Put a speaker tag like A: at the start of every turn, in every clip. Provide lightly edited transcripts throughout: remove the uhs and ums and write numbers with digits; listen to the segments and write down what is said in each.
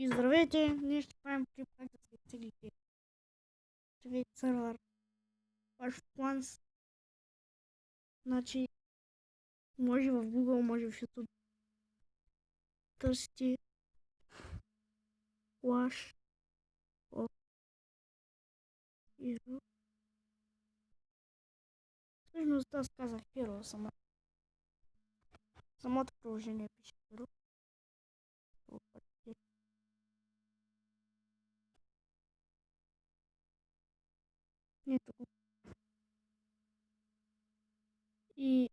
A: И здравейте, ние ще правим клип как да се изтеглите. Activate сервер Clash of Clans. Значи, може в Google, може в YouTube. Търсите Clash of Heroes. Всъщност аз казах Hero самото приложение пише Hero. Ето го. И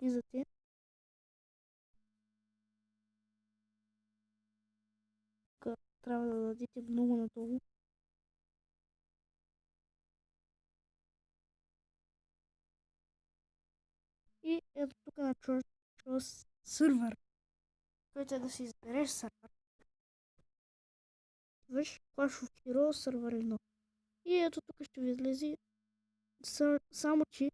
A: влизате. Тук трябва да дадете много надолу. И ето тук на Choose сервер, който е да си избереш сервер. Виж Clash of Heroes сервер 1. И ето тук ще ви излезе само че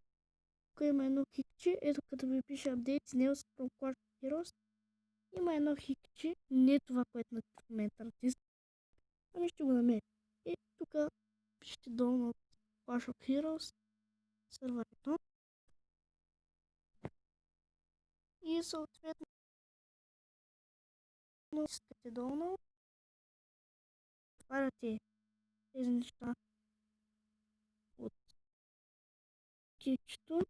A: тук има едно хикче, ето като ви пише Update Nails from Clash of Heroes. Има едно хикче, не това, което на момента натисна. Ами ще го намеря. И тук ще долна Clash of Heroes сервер 1. И съответно искате долна. Отваряте тези неща от хикчето.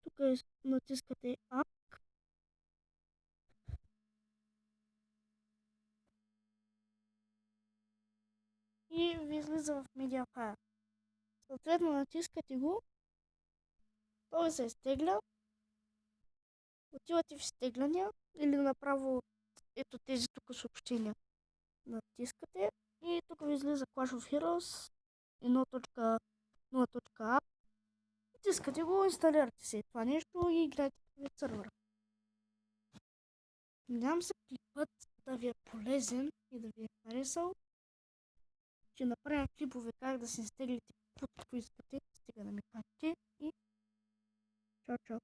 A: Тук натискате App. И ви излиза в Mediafire. Съответно натискате го. Той се изтегля. Отивате в изтегляния или направо ето тези тук съобщения. Натискате и тук ви излиза Clash of Heroes 1.0.app. Натискате го, инсталирате се това нещо и играете в сервера. Надявам се клипът да ви е полезен и да ви е харесал. Ще направя клипове как да се изтеглите каквото искате, стига да ми кажете и чао чао.